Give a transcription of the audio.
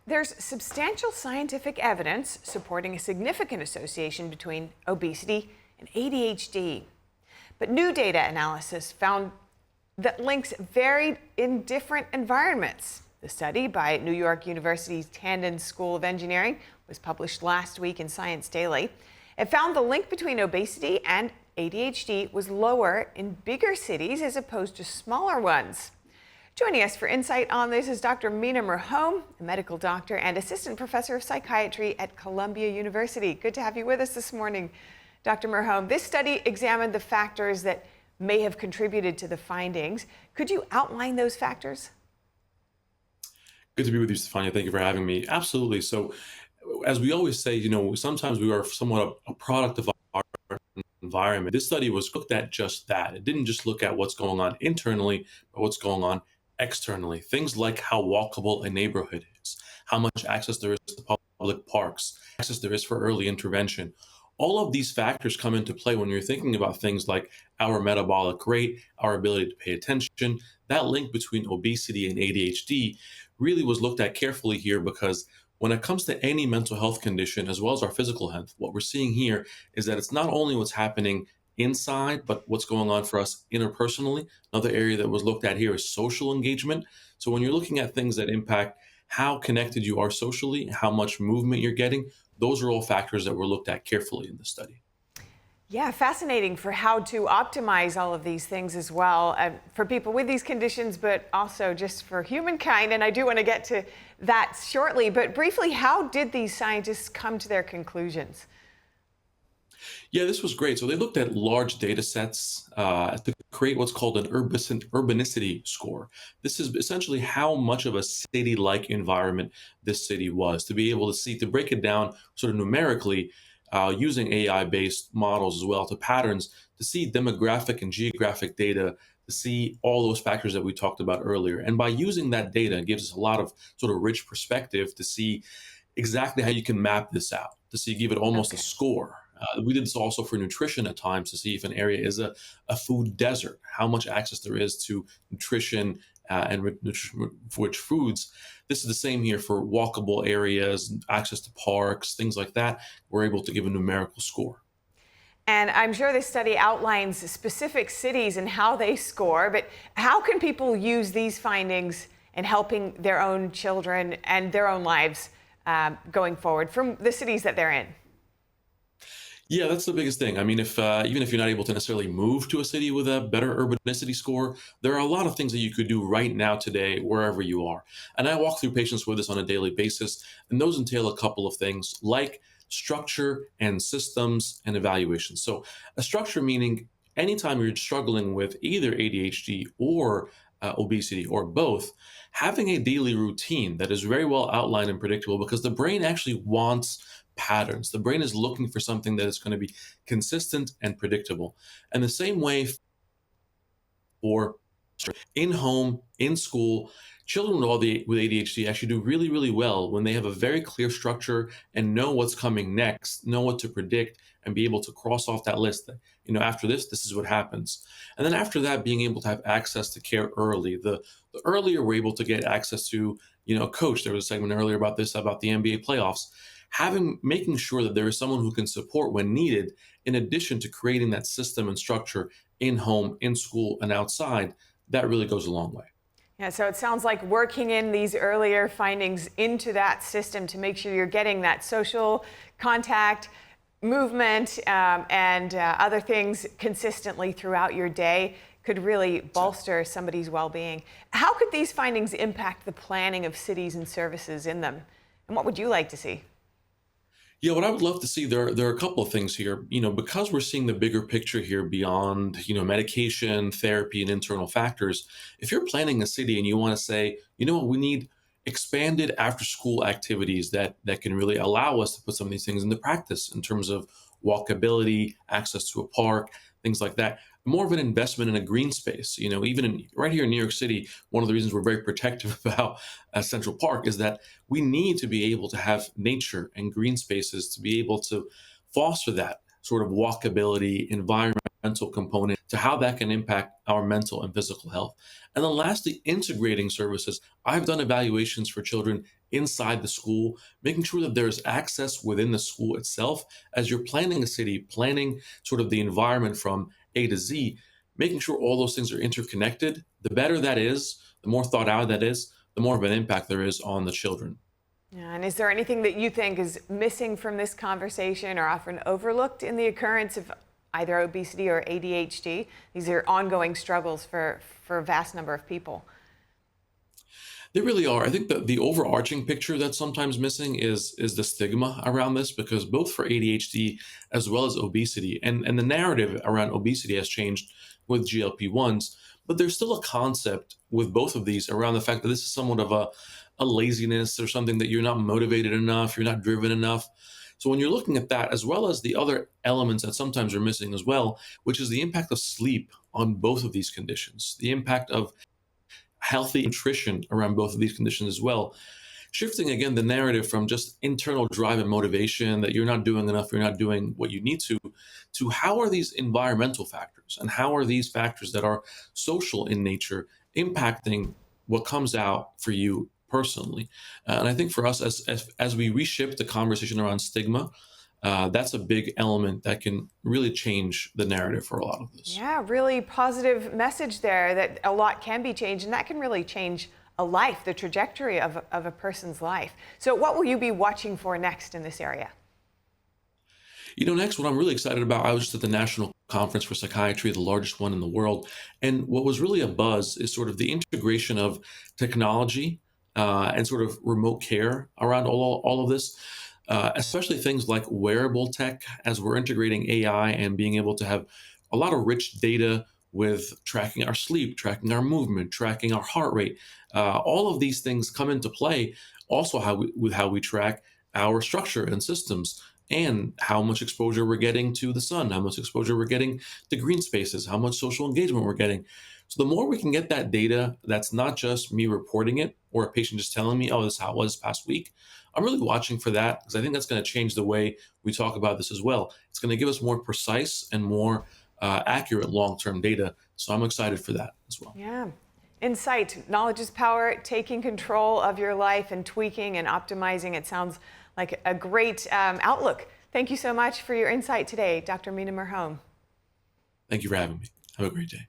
There's substantial scientific evidence supporting a significant association between obesity and ADHD. But new data analysis found that links varied in different environments. The study by New York University's Tandon School of Engineering was published last week in Science Daily. It found the link between obesity and ADHD was lower in bigger cities as opposed to smaller ones. Joining us for insight on this is Dr. Mina Merhome, a medical doctor and assistant professor of psychiatry at Columbia University. Good to have you with us this morning, Dr. Merhome. This study examined the factors that may have contributed to the findings. Could you outline those factors? Good to be with you, Stefania. Thank you for having me. Absolutely. So, as we always say, sometimes we are somewhat a product of our environment. This study was looked at just that. It didn't just look at what's going on internally, but what's going on externally. Things like how walkable a neighborhood is, how much access there is to public parks, access there is for early intervention. All of these factors come into play when you're thinking about things like our metabolic rate, our ability to pay attention. That link between obesity and ADHD really was looked at carefully here because when it comes to any mental health condition, as well as our physical health, what we're seeing here is that it's not only what's happening inside, but what's going on for us interpersonally. Another area that was looked at here is social engagement. So when you're looking at things that impact how connected you are socially, how much movement you're getting, those are all factors that were looked at carefully in the study. Yeah, fascinating for how to optimize all of these things as well for people with these conditions, but also just for humankind. And I do want to get to that shortly. But briefly, how did these scientists come to their conclusions? Yeah, this was great. So they looked at large data sets to create what's called an urbanicity score. This is essentially how much of a city-like environment this city was, to be able to see, to break it down sort of numerically using AI-based models as well to patterns, to see demographic and geographic data, to see all those factors that we talked about earlier. And by using that data, it gives us a lot of sort of rich perspective to see exactly how you can map this out, to see, give it almost a Okay. score. We did this also for nutrition at times to see if an area is a food desert, how much access there is to nutrition rich foods. This is the same here for walkable areas, access to parks, things like that. We're able to give a numerical score. And I'm sure this study outlines specific cities and how they score, but how can people use these findings in helping their own children and their own lives going forward from the cities that they're in? Yeah, that's the biggest thing. I mean, if even if you're not able to necessarily move to a city with a better urbanicity score, there are a lot of things that you could do right now today, wherever you are. And I walk through patients with this on a daily basis, and those entail a couple of things like structure and systems and evaluation. So, a structure meaning anytime you're struggling with either ADHD or obesity or both, having a daily routine that is very well outlined and predictable because the brain actually wants patterns. The brain is looking for something that is going to be consistent and predictable. And the same way for in home, in school, children with ADHD actually do really, really well when they have a very clear structure and know what's coming next, know what to predict, and be able to cross off that list that, after this is what happens. And then after that, being able to have access to care early. The earlier we're able to get access to, a coach. There was a segment earlier about this, about the NBA playoffs. Making sure that there is someone who can support when needed, in addition to creating that system and structure in home, in school, and outside, that really goes a long way. Yeah, so it sounds like working in these earlier findings into that system to make sure you're getting that social contact, movement, and other things consistently throughout your day could really bolster somebody's well-being. How could these findings impact the planning of cities and services in them? And what would you like to see? Yeah, what I would love to see, there are a couple of things here. Because we're seeing the bigger picture here beyond, medication, therapy, and internal factors. If you're planning a city and you want to say, what, we need expanded after school activities that can really allow us to put some of these things into practice in terms of walkability, access to a park, things like that. More of an investment in a green space. Right here in New York City, one of the reasons we're very protective about Central Park is that we need to be able to have nature and green spaces to be able to foster that sort of walkability, environmental environmental component to how that can impact our mental and physical health. And then lastly, integrating services. I've done evaluations for children inside the school, making sure that there's access within the school itself as you're planning a city, planning sort of the environment from A to Z, making sure all those things are interconnected. The better that is, the more thought out that is, the more of an impact there is on the children. Yeah, and is there anything that you think is missing from this conversation or often overlooked in the occurrence of either obesity or ADHD? These are ongoing struggles for a vast number of people. They really are. I think that the overarching picture that's sometimes missing is the stigma around this, because both for ADHD as well as obesity, and the narrative around obesity has changed with GLP-1s, but there's still a concept with both of these around the fact that this is somewhat of a laziness or something that you're not motivated enough, you're not driven enough. So when you're looking at that, as well as the other elements that sometimes are missing as well, which is the impact of sleep on both of these conditions, the impact of healthy nutrition around both of these conditions as well. Shifting again the narrative from just internal drive and motivation that you're not doing enough, you're not doing what you need to how are these environmental factors and how are these factors that are social in nature impacting what comes out for you personally. And I think for us, as we reshift the conversation around stigma, that's a big element that can really change the narrative for a lot of this. Yeah, really positive message there that a lot can be changed, and that can really change a life, the trajectory of a person's life. So, what will you be watching for next in this area? Next, what I'm really excited about, I was just at the National Conference for Psychiatry, the largest one in the world. And what was really a buzz is sort of the integration of technology and sort of remote care around all of this, especially things like wearable tech, as we're integrating AI and being able to have a lot of rich data with tracking our sleep, tracking our movement, tracking our heart rate. All of these things come into play also with how we track our structure and systems, and how much exposure we're getting to the sun, how much exposure we're getting to green spaces, how much social engagement we're getting. So the more we can get that data, that's not just me reporting it or a patient just telling me, oh, this is how it was past week. I'm really watching for that, because I think that's going to change the way we talk about this as well. It's going to give us more precise and more accurate long-term data. So I'm excited for that as well. Yeah. Insight, knowledge is power, taking control of your life and tweaking and optimizing. It sounds like a great outlook. Thank you so much for your insight today, Dr. Mina Merhome. Thank you for having me. Have a great day.